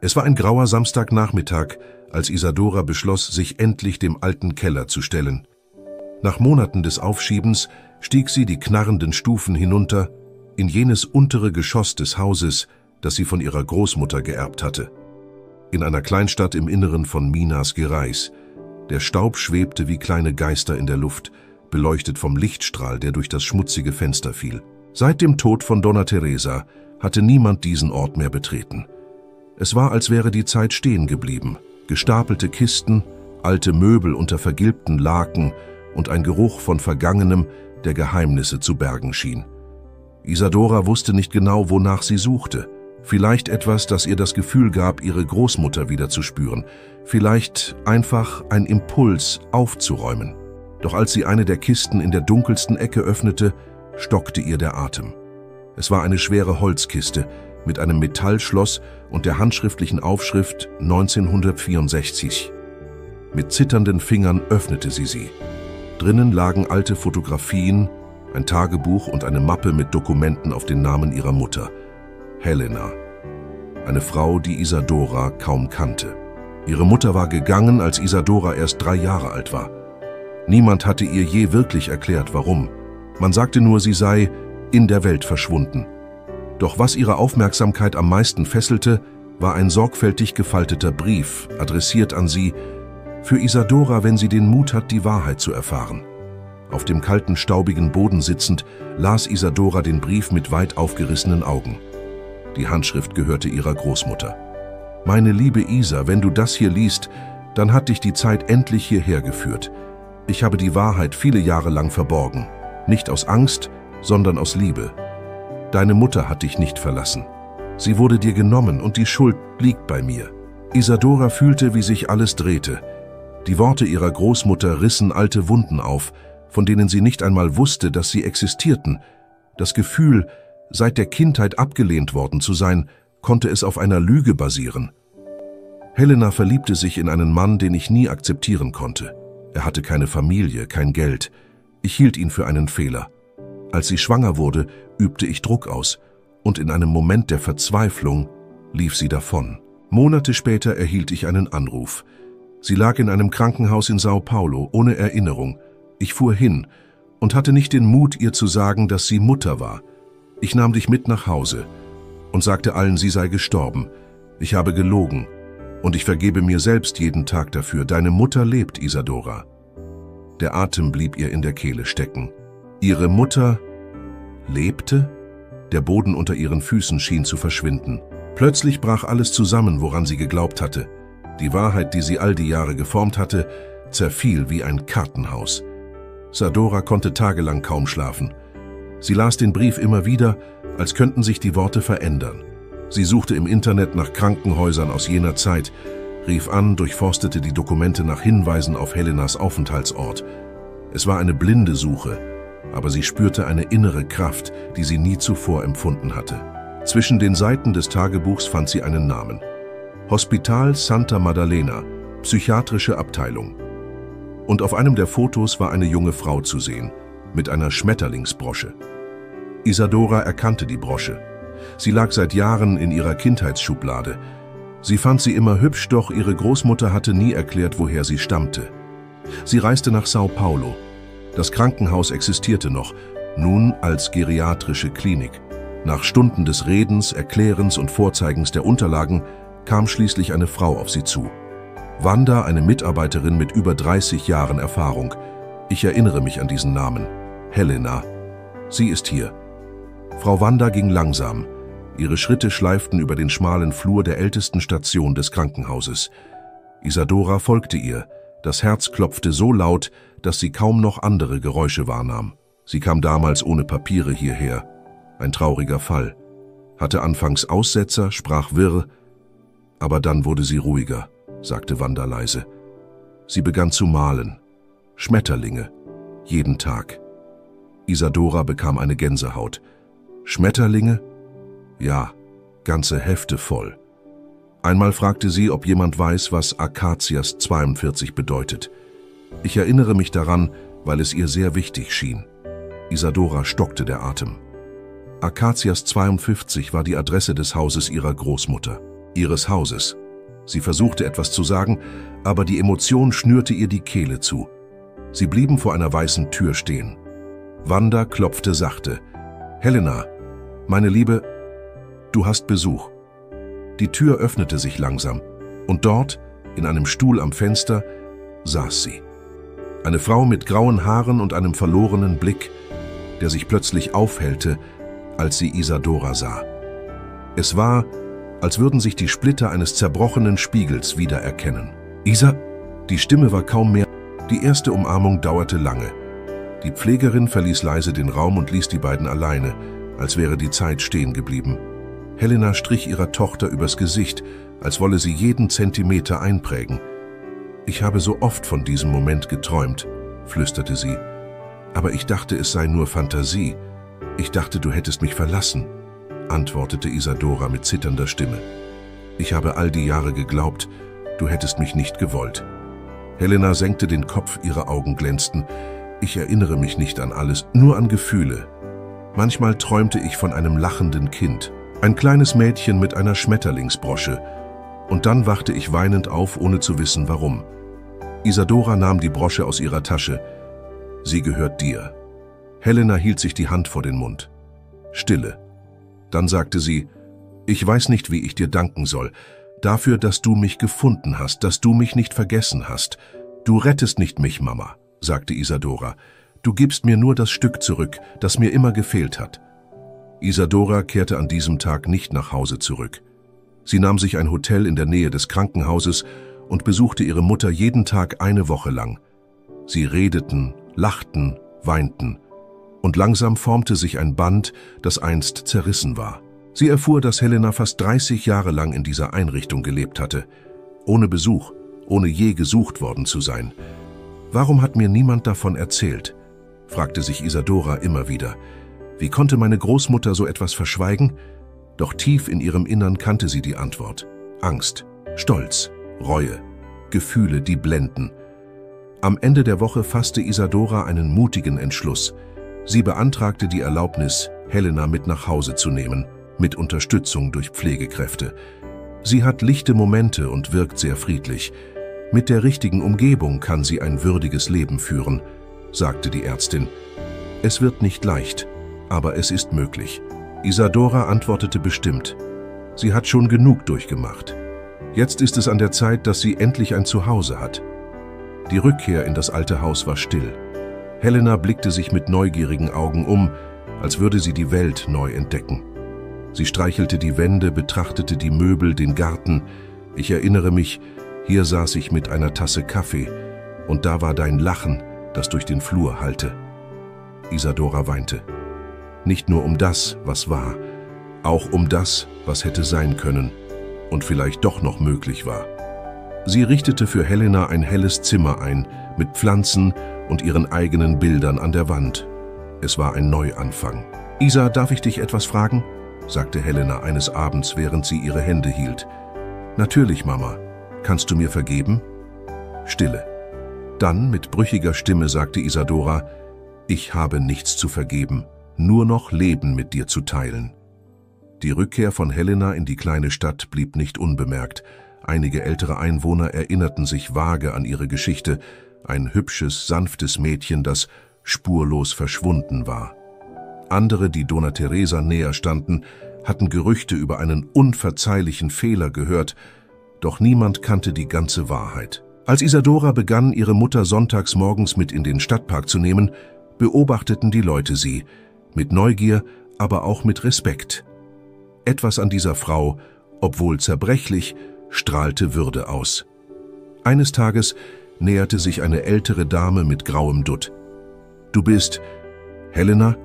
Es war ein grauer Samstagnachmittag, als Isadora beschloss, sich endlich dem alten Keller zu stellen. Nach Monaten des Aufschiebens stieg sie die knarrenden Stufen hinunter in jenes untere Geschoss des Hauses, das sie von ihrer Großmutter geerbt hatte. In einer Kleinstadt im Inneren von Minas Gerais. Der Staub schwebte wie kleine Geister in der Luft, beleuchtet vom Lichtstrahl, der durch das schmutzige Fenster fiel. Seit dem Tod von Donna Teresa hatte niemand diesen Ort mehr betreten. Es war, als wäre die Zeit stehen geblieben. Gestapelte Kisten, alte Möbel unter vergilbten Laken und ein Geruch von Vergangenem, der Geheimnisse zu bergen schien. Isadora wusste nicht genau, wonach sie suchte. Vielleicht etwas, das ihr das Gefühl gab, ihre Großmutter wieder zu spüren. Vielleicht einfach ein Impuls, aufzuräumen. Doch als sie eine der Kisten in der dunkelsten Ecke öffnete, stockte ihr der Atem. Es war eine schwere Holzkiste mit einem Metallschloss und der handschriftlichen Aufschrift 1964. Mit zitternden Fingern öffnete sie sie. Drinnen lagen alte Fotografien, ein Tagebuch und eine Mappe mit Dokumenten auf den Namen ihrer Mutter. Helena, eine Frau, die Isadora kaum kannte. Ihre Mutter war gegangen, als Isadora erst 3 Jahre alt war. Niemand hatte ihr je wirklich erklärt, warum. Man sagte nur, sie sei in der Welt verschwunden. Doch was ihre Aufmerksamkeit am meisten fesselte, war ein sorgfältig gefalteter Brief, adressiert an sie, für Isadora, wenn sie den Mut hat, die Wahrheit zu erfahren. Auf dem kalten, staubigen Boden sitzend, las Isadora den Brief mit weit aufgerissenen Augen. Die Handschrift gehörte ihrer Großmutter. »Meine liebe Isa, wenn du das hier liest, dann hat dich die Zeit endlich hierher geführt. Ich habe die Wahrheit viele Jahre lang verborgen. Nicht aus Angst, sondern aus Liebe. Deine Mutter hat dich nicht verlassen. Sie wurde dir genommen und die Schuld liegt bei mir.« Isadora fühlte, wie sich alles drehte. Die Worte ihrer Großmutter rissen alte Wunden auf, von denen sie nicht einmal wusste, dass sie existierten. Das Gefühl, seit der Kindheit abgelehnt worden zu sein, konnte es auf einer Lüge basieren. Helena verliebte sich in einen Mann, den ich nie akzeptieren konnte. Er hatte keine Familie, kein Geld. Ich hielt ihn für einen Fehler. Als sie schwanger wurde, übte ich Druck aus, und in einem Moment der Verzweiflung lief sie davon. Monate später erhielt ich einen Anruf. Sie lag in einem Krankenhaus in Sao Paulo, ohne Erinnerung. Ich fuhr hin und hatte nicht den Mut, ihr zu sagen, dass sie Mutter war. Ich nahm dich mit nach Hause und sagte allen, sie sei gestorben. Ich habe gelogen und ich vergebe mir selbst jeden Tag dafür. Deine Mutter lebt, Isadora. Der Atem blieb ihr in der Kehle stecken. Ihre Mutter lebte? Der Boden unter ihren Füßen schien zu verschwinden. Plötzlich brach alles zusammen, woran sie geglaubt hatte. Die Wahrheit, die sie all die Jahre geformt hatte, zerfiel wie ein Kartenhaus. Isadora konnte tagelang kaum schlafen. Sie las den Brief immer wieder, als könnten sich die Worte verändern. Sie suchte im Internet nach Krankenhäusern aus jener Zeit, rief an, durchforstete die Dokumente nach Hinweisen auf Helenas Aufenthaltsort. Es war eine blinde Suche, aber sie spürte eine innere Kraft, die sie nie zuvor empfunden hatte. Zwischen den Seiten des Tagebuchs fand sie einen Namen. Hospital Santa Maddalena, psychiatrische Abteilung. Und auf einem der Fotos war eine junge Frau zu sehen, mit einer Schmetterlingsbrosche. Isadora erkannte die Brosche. Sie lag seit Jahren in ihrer Kindheitsschublade. Sie fand sie immer hübsch, doch ihre Großmutter hatte nie erklärt, woher sie stammte. Sie reiste nach Sao Paulo. Das Krankenhaus existierte noch, nun als geriatrische Klinik. Nach Stunden des Redens, Erklärens und Vorzeigens der Unterlagen kam schließlich eine Frau auf sie zu. Wanda, eine Mitarbeiterin mit über 30 Jahren Erfahrung. Ich erinnere mich an diesen Namen. Helena. Sie ist hier. Frau Wanda ging langsam. Ihre Schritte schleiften über den schmalen Flur der ältesten Station des Krankenhauses. Isadora folgte ihr. Das Herz klopfte so laut, dass sie kaum noch andere Geräusche wahrnahm. Sie kam damals ohne Papiere hierher. Ein trauriger Fall. Hatte anfangs Aussetzer, sprach wirr, aber dann wurde sie ruhiger, sagte Wanda leise. Sie begann zu malen. Schmetterlinge. Jeden Tag. Isadora bekam eine Gänsehaut. Schmetterlinge? Ja, ganze Hefte voll. Einmal fragte sie, ob jemand weiß, was Acacias 42 bedeutet. Ich erinnere mich daran, weil es ihr sehr wichtig schien. Isadora stockte der Atem. Acacias 52 war die Adresse des Hauses ihrer Großmutter. ihres Hauses. Sie versuchte etwas zu sagen, aber die Emotion schnürte ihr die Kehle zu. Sie blieben vor einer weißen Tür stehen. Wanda klopfte sachte. »Helena, meine Liebe, du hast Besuch.« Die Tür öffnete sich langsam und dort, in einem Stuhl am Fenster, saß sie. Eine Frau mit grauen Haaren und einem verlorenen Blick, der sich plötzlich aufhellte, als sie Isadora sah. Es war, als würden sich die Splitter eines zerbrochenen Spiegels wiedererkennen. »Isa«, die Stimme war kaum mehr. Die erste Umarmung dauerte lange. Die Pflegerin verließ leise den Raum und ließ die beiden alleine, als wäre die Zeit stehen geblieben. Helena strich ihrer Tochter übers Gesicht, als wolle sie jeden Zentimeter einprägen. »Ich habe so oft von diesem Moment geträumt«, flüsterte sie. »Aber ich dachte, es sei nur Fantasie. Ich dachte, du hättest mich verlassen«, antwortete Isadora mit zitternder Stimme. »Ich habe all die Jahre geglaubt, du hättest mich nicht gewollt.« Helena senkte den Kopf, ihre Augen glänzten. »Ich erinnere mich nicht an alles, nur an Gefühle. Manchmal träumte ich von einem lachenden Kind, ein kleines Mädchen mit einer Schmetterlingsbrosche. Und dann wachte ich weinend auf, ohne zu wissen, warum.« Isadora nahm die Brosche aus ihrer Tasche. »Sie gehört dir.« Helena hielt sich die Hand vor den Mund. Stille. Dann sagte sie, »Ich weiß nicht, wie ich dir danken soll. Dafür, dass du mich gefunden hast, dass du mich nicht vergessen hast. Du rettest nicht mich, Mama«, sagte Isadora. »Du gibst mir nur das Stück zurück, das mir immer gefehlt hat.« Isadora kehrte an diesem Tag nicht nach Hause zurück. Sie nahm sich ein Hotel in der Nähe des Krankenhauses und besuchte ihre Mutter jeden Tag eine Woche lang. Sie redeten, lachten, weinten. Und langsam formte sich ein Band, das einst zerrissen war. Sie erfuhr, dass Helena fast 30 Jahre lang in dieser Einrichtung gelebt hatte, ohne Besuch, ohne je gesucht worden zu sein. »Warum hat mir niemand davon erzählt?«, fragte sich Isadora immer wieder. »Wie konnte meine Großmutter so etwas verschweigen?« Doch tief in ihrem Innern kannte sie die Antwort. Angst, Stolz, Reue, Gefühle, die blenden. Am Ende der Woche fasste Isadora einen mutigen Entschluss. Sie beantragte die Erlaubnis, Helena mit nach Hause zu nehmen, mit Unterstützung durch Pflegekräfte. Sie hat lichte Momente und wirkt sehr friedlich. Mit der richtigen Umgebung kann sie ein würdiges Leben führen, sagte die Ärztin. Es wird nicht leicht, aber es ist möglich. Isadora antwortete bestimmt. Sie hat schon genug durchgemacht. Jetzt ist es an der Zeit, dass sie endlich ein Zuhause hat. Die Rückkehr in das alte Haus war still. Helena blickte sich mit neugierigen Augen um, als würde sie die Welt neu entdecken. Sie streichelte die Wände, betrachtete die Möbel, den Garten. Ich erinnere mich, hier saß ich mit einer Tasse Kaffee und da war dein Lachen, das durch den Flur hallte. Isadora weinte. Nicht nur um das, was war, auch um das, was hätte sein können und vielleicht doch noch möglich war. Sie richtete für Helena ein helles Zimmer ein, mit Pflanzen und ihren eigenen Bildern an der Wand. Es war ein Neuanfang. »Isa, darf ich dich etwas fragen?«, sagte Helena eines Abends, während sie ihre Hände hielt. »Natürlich, Mama. Kannst du mir vergeben?« Stille. Dann, mit brüchiger Stimme, sagte Isadora, »Ich habe nichts zu vergeben, nur noch Leben mit dir zu teilen.« Die Rückkehr von Helena in die kleine Stadt blieb nicht unbemerkt. Einige ältere Einwohner erinnerten sich vage an ihre Geschichte, ein hübsches, sanftes Mädchen, das spurlos verschwunden war. Andere, die Donna Teresa näher standen, hatten Gerüchte über einen unverzeihlichen Fehler gehört, doch niemand kannte die ganze Wahrheit. Als Isadora begann, ihre Mutter sonntags morgens mit in den Stadtpark zu nehmen, beobachteten die Leute sie, mit Neugier, aber auch mit Respekt. Etwas an dieser Frau, obwohl zerbrechlich, strahlte Würde aus. Eines Tages näherte sich eine ältere Dame mit grauem Dutt. »Du bist Helena?«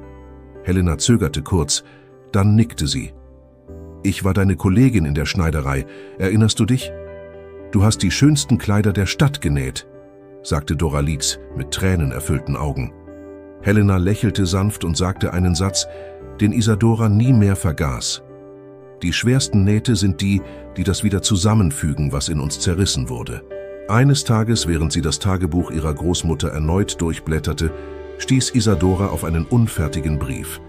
Helena zögerte kurz, dann nickte sie. »Ich war deine Kollegin in der Schneiderei. Erinnerst du dich? Du hast die schönsten Kleider der Stadt genäht«, sagte Doralice mit tränenerfüllten Augen. Helena lächelte sanft und sagte einen Satz, den Isadora nie mehr vergaß. »Die schwersten Nähte sind die, die das wieder zusammenfügen, was in uns zerrissen wurde.« Eines Tages, während sie das Tagebuch ihrer Großmutter erneut durchblätterte, stieß Isadora auf einen unfertigen Brief.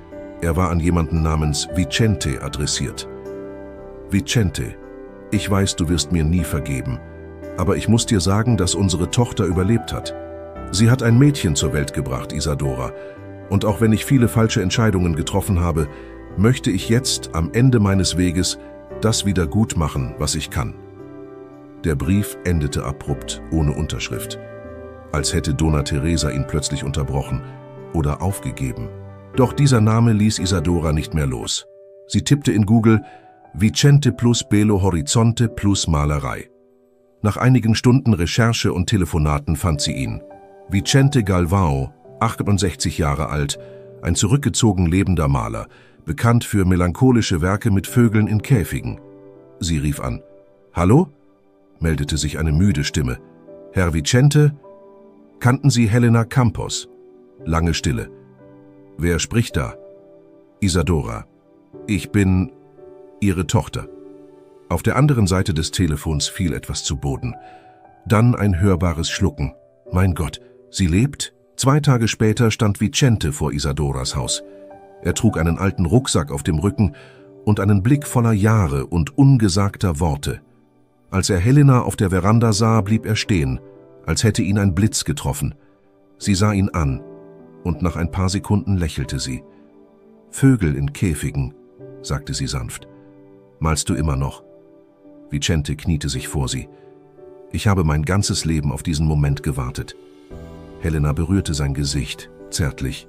Er war an jemanden namens Vicente adressiert. »Vicente, Ich weiß, du wirst mir nie vergeben, aber ich muss dir sagen, dass unsere Tochter überlebt hat. Sie hat ein Mädchen zur Welt gebracht, Isadora. Und auch wenn ich viele falsche Entscheidungen getroffen habe, möchte ich jetzt am Ende meines Weges das wieder gut machen, was ich kann. Der Brief endete abrupt, ohne Unterschrift. Als hätte Donna Teresa ihn plötzlich unterbrochen oder aufgegeben. Doch dieser Name ließ Isadora nicht mehr los. Sie tippte in Google Vicente plus Belo Horizonte plus Malerei. Nach einigen Stunden Recherche und Telefonaten fand sie ihn. Vicente Galvão, 68 Jahre alt, ein zurückgezogen lebender Maler, bekannt für melancholische Werke mit Vögeln in Käfigen. Sie rief an. »Hallo?« meldete sich eine müde Stimme. »Herr Vicente? Kannten Sie Helena Campos?« Lange Stille. »Wer spricht da?« »Isadora. Ich bin Ihre Tochter.« Auf der anderen Seite des Telefons fiel etwas zu Boden. Dann ein hörbares Schlucken. »Mein Gott, sie lebt?« 2 Tage später stand Vicente vor Isadoras Haus. Er trug einen alten Rucksack auf dem Rücken und einen Blick voller Jahre und ungesagter Worte. Als er Helena auf der Veranda sah, blieb er stehen, als hätte ihn ein Blitz getroffen. Sie sah ihn an und nach ein paar Sekunden lächelte sie. »Vögel in Käfigen«, sagte sie sanft. »Malst du immer noch?« Vicente kniete sich vor sie. »Ich habe mein ganzes Leben auf diesen Moment gewartet.« Helena berührte sein Gesicht, zärtlich.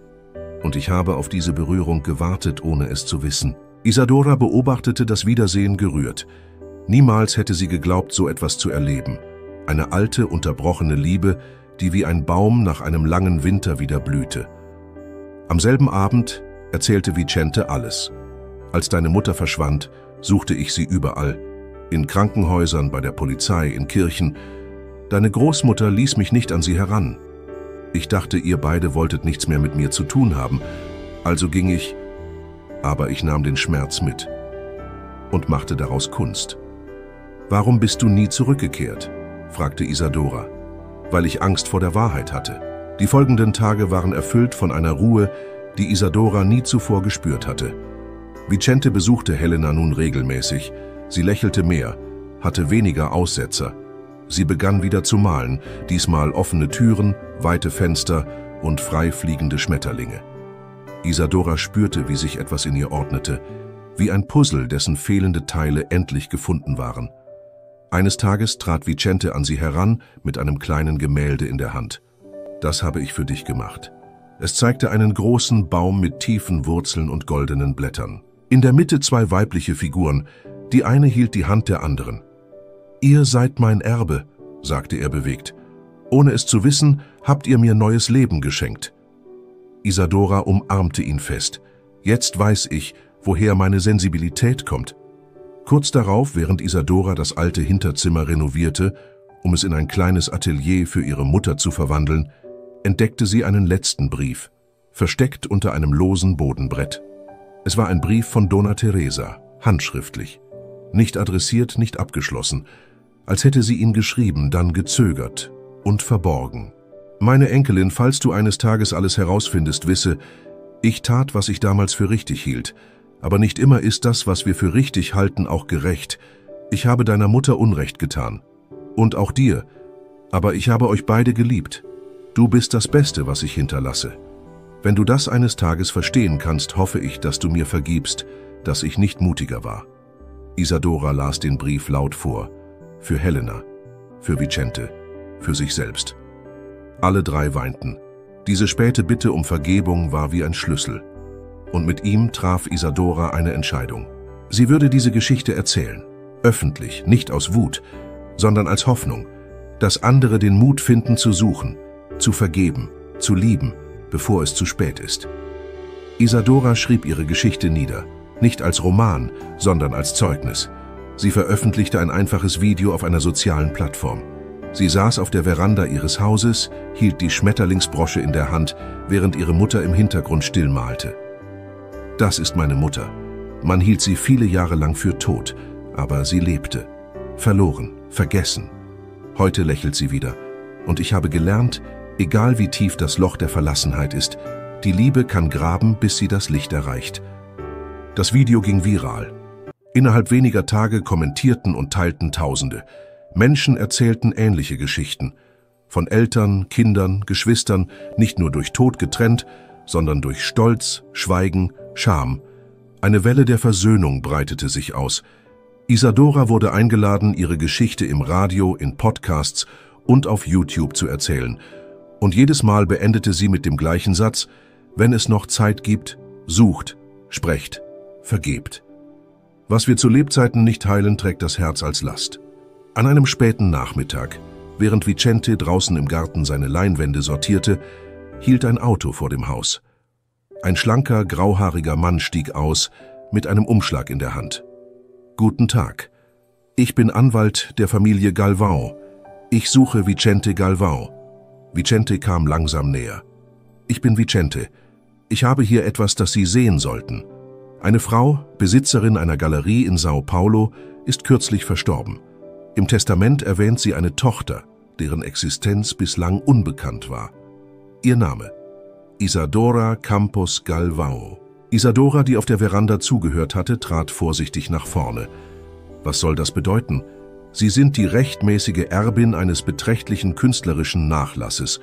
Und ich habe auf diese Berührung gewartet, ohne es zu wissen. Isadora beobachtete das Wiedersehen gerührt. Niemals hätte sie geglaubt, so etwas zu erleben. Eine alte, unterbrochene Liebe, die wie ein Baum nach einem langen Winter wieder blühte. Am selben Abend erzählte Vicente alles. Als deine Mutter verschwand, suchte ich sie überall. In Krankenhäusern, bei der Polizei, in Kirchen. Deine Großmutter ließ mich nicht an sie heran. Ich dachte, ihr beide wolltet nichts mehr mit mir zu tun haben. Also ging ich, aber ich nahm den Schmerz mit und machte daraus Kunst. »Warum bist du nie zurückgekehrt?« fragte Isadora. »Weil ich Angst vor der Wahrheit hatte.« Die folgenden Tage waren erfüllt von einer Ruhe, die Isadora nie zuvor gespürt hatte. Vicente besuchte Helena nun regelmäßig. Sie lächelte mehr, hatte weniger Aussetzer. Sie begann wieder zu malen, diesmal offene Türen, weite Fenster und frei fliegende Schmetterlinge. Isadora spürte, wie sich etwas in ihr ordnete, wie ein Puzzle, dessen fehlende Teile endlich gefunden waren. Eines Tages trat Vicente an sie heran mit einem kleinen Gemälde in der Hand. »Das habe ich für dich gemacht.« Es zeigte einen großen Baum mit tiefen Wurzeln und goldenen Blättern. In der Mitte 2 weibliche Figuren, die eine hielt die Hand der anderen. »Ihr seid mein Erbe«, sagte er bewegt. »Ohne es zu wissen, habt ihr mir neues Leben geschenkt.« Isadora umarmte ihn fest. »Jetzt weiß ich, woher meine Sensibilität kommt.« Kurz darauf, während Isadora das alte Hinterzimmer renovierte, um es in ein kleines Atelier für ihre Mutter zu verwandeln, entdeckte sie einen letzten Brief, versteckt unter einem losen Bodenbrett. Es war ein Brief von Donna Teresa, handschriftlich. Nicht adressiert, nicht abgeschlossen, als hätte sie ihn geschrieben, dann gezögert und verborgen. »Meine Enkelin, falls du eines Tages alles herausfindest, wisse, ich tat, was ich damals für richtig hielt. Aber nicht immer ist das, was wir für richtig halten, auch gerecht. Ich habe deiner Mutter Unrecht getan. Und auch dir. Aber ich habe euch beide geliebt. Du bist das Beste, was ich hinterlasse. Wenn du das eines Tages verstehen kannst, hoffe ich, dass du mir vergibst, dass ich nicht mutiger war.« Isadora las den Brief laut vor. Für Helena, für Vicente, für sich selbst. Alle 3 weinten. Diese späte Bitte um Vergebung war wie ein Schlüssel. Und mit ihm traf Isadora eine Entscheidung. Sie würde diese Geschichte erzählen. Öffentlich, nicht aus Wut, sondern als Hoffnung, dass andere den Mut finden zu suchen, zu vergeben, zu lieben, bevor es zu spät ist. Isadora schrieb ihre Geschichte nieder, nicht als Roman, sondern als Zeugnis. Sie veröffentlichte ein einfaches Video auf einer sozialen Plattform. Sie saß auf der Veranda ihres Hauses, hielt die Schmetterlingsbrosche in der Hand, während ihre Mutter im Hintergrund still malte. Das ist meine Mutter. Man hielt sie viele Jahre lang für tot, aber sie lebte. Verloren, vergessen. Heute lächelt sie wieder. Und ich habe gelernt, egal wie tief das Loch der Verlassenheit ist, die Liebe kann graben, bis sie das Licht erreicht. Das Video ging viral. Innerhalb weniger Tage kommentierten und teilten Tausende. Menschen erzählten ähnliche Geschichten. Von Eltern, Kindern, Geschwistern, nicht nur durch Tod getrennt, sondern durch Stolz, Schweigen, Scham. Eine Welle der Versöhnung breitete sich aus. Isadora wurde eingeladen, ihre Geschichte im Radio, in Podcasts und auf YouTube zu erzählen. Und jedes Mal beendete sie mit dem gleichen Satz: Wenn es noch Zeit gibt, sucht, sprecht, vergebt. Was wir zu Lebzeiten nicht heilen, trägt das Herz als Last. An einem späten Nachmittag, während Vicente draußen im Garten seine Leinwände sortierte, hielt ein Auto vor dem Haus. Ein schlanker, grauhaariger Mann stieg aus, mit einem Umschlag in der Hand. »Guten Tag. Ich bin Anwalt der Familie Galvão. Ich suche Vicente Galvão.« Vicente kam langsam näher. »Ich bin Vicente. Ich habe hier etwas, das Sie sehen sollten. Eine Frau, Besitzerin einer Galerie in São Paulo, ist kürzlich verstorben. Im Testament erwähnt sie eine Tochter, deren Existenz bislang unbekannt war. Ihr Name: Isadora Campos Galvão.« Isadora, die auf der Veranda zugehört hatte, trat vorsichtig nach vorne. Was soll das bedeuten? Sie sind die rechtmäßige Erbin eines beträchtlichen künstlerischen Nachlasses.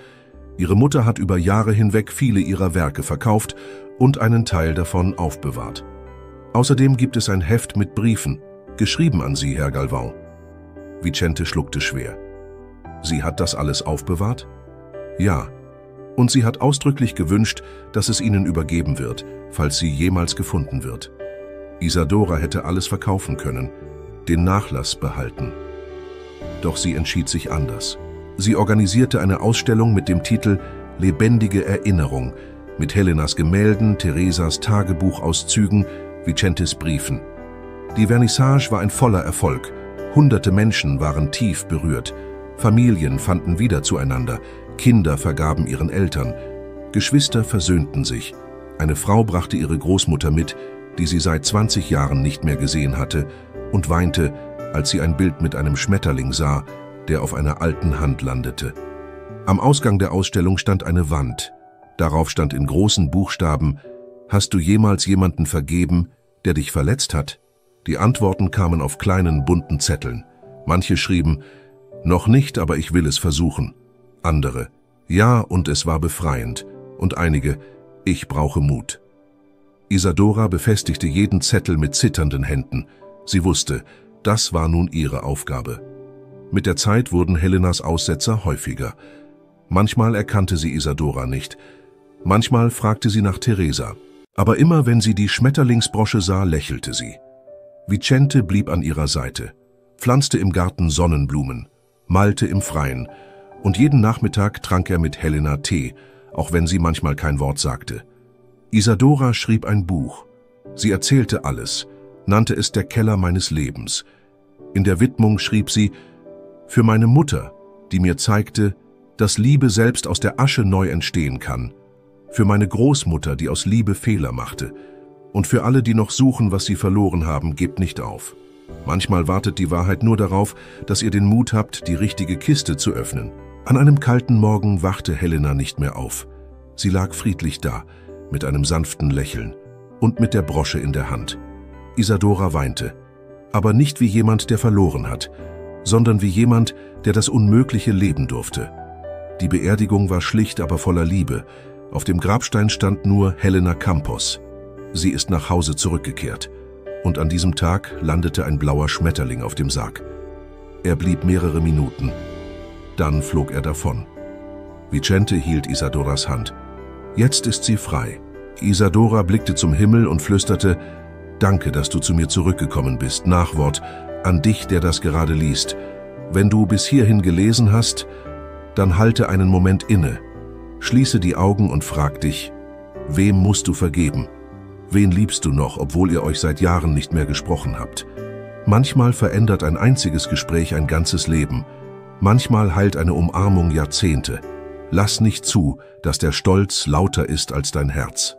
Ihre Mutter hat über Jahre hinweg viele ihrer Werke verkauft und einen Teil davon aufbewahrt. Außerdem gibt es ein Heft mit Briefen, geschrieben an Sie, Herr Galvão. Vicente schluckte schwer. Sie hat das alles aufbewahrt? Ja. Und sie hat ausdrücklich gewünscht, dass es Ihnen übergeben wird, falls sie jemals gefunden wird. Isadora hätte alles verkaufen können, den Nachlass behalten. Doch sie entschied sich anders. Sie organisierte eine Ausstellung mit dem Titel »Lebendige Erinnerung«, mit Helenas Gemälden, Teresas Tagebuchauszügen, Vicentes Briefen. Die Vernissage war ein voller Erfolg. Hunderte Menschen waren tief berührt. Familien fanden wieder zueinander. Kinder vergaben ihren Eltern. Geschwister versöhnten sich. Eine Frau brachte ihre Großmutter mit, die sie seit 20 Jahren nicht mehr gesehen hatte, und weinte, als sie ein Bild mit einem Schmetterling sah, der auf einer alten Hand landete. Am Ausgang der Ausstellung stand eine Wand. Darauf stand in großen Buchstaben: »Hast du jemals jemanden vergeben, der dich verletzt hat?« Die Antworten kamen auf kleinen, bunten Zetteln. Manche schrieben: »Noch nicht, aber ich will es versuchen.« Andere: »Ja, und es war befreiend.« Und einige: »Ich brauche Mut.« Isadora befestigte jeden Zettel mit zitternden Händen. Sie wusste, das war nun ihre Aufgabe. Mit der Zeit wurden Helenas Aussetzer häufiger. Manchmal erkannte sie Isadora nicht. Manchmal fragte sie nach Teresa. Aber immer, wenn sie die Schmetterlingsbrosche sah, lächelte sie. Vicente blieb an ihrer Seite, pflanzte im Garten Sonnenblumen, malte im Freien, und jeden Nachmittag trank er mit Helena Tee, auch wenn sie manchmal kein Wort sagte. Isadora schrieb ein Buch. Sie erzählte alles, nannte es der Keller meines Lebens. In der Widmung schrieb sie: »Für meine Mutter, die mir zeigte, dass Liebe selbst aus der Asche neu entstehen kann. Für meine Großmutter, die aus Liebe Fehler machte. Und für alle, die noch suchen, was sie verloren haben, gebt nicht auf. Manchmal wartet die Wahrheit nur darauf, dass ihr den Mut habt, die richtige Kiste zu öffnen.« An einem kalten Morgen wachte Helena nicht mehr auf. Sie lag friedlich da, mit einem sanften Lächeln und mit der Brosche in der Hand. Isadora weinte, aber nicht wie jemand, der verloren hat, sondern wie jemand, der das Unmögliche leben durfte. Die Beerdigung war schlicht, aber voller Liebe. Auf dem Grabstein stand nur Helena Campos. Sie ist nach Hause zurückgekehrt. Und an diesem Tag landete ein blauer Schmetterling auf dem Sarg. Er blieb mehrere Minuten. Dann flog er davon. Vicente hielt Isadoras Hand. Jetzt ist sie frei. Isadora blickte zum Himmel und flüsterte: »Danke, dass du zu mir zurückgekommen bist. Nachwort an dich, der das gerade liest. Wenn du bis hierhin gelesen hast, dann halte einen Moment inne. Schließe die Augen und frag dich: Wem musst du vergeben? Wen liebst du noch, obwohl ihr euch seit Jahren nicht mehr gesprochen habt? Manchmal verändert ein einziges Gespräch ein ganzes Leben. Manchmal heilt eine Umarmung Jahrzehnte. Lass nicht zu, dass der Stolz lauter ist als dein Herz.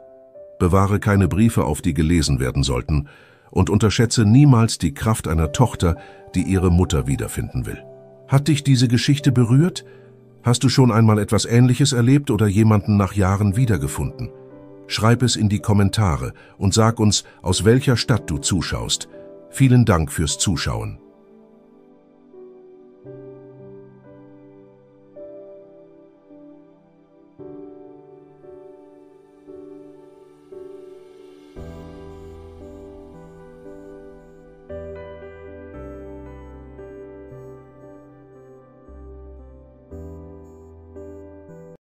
Bewahre keine Briefe auf, die gelesen werden sollten, und unterschätze niemals die Kraft einer Tochter, die ihre Mutter wiederfinden will.« Hat dich diese Geschichte berührt? Hast du schon einmal etwas Ähnliches erlebt oder jemanden nach Jahren wiedergefunden? Schreib es in die Kommentare und sag uns, aus welcher Stadt du zuschaust. Vielen Dank fürs Zuschauen.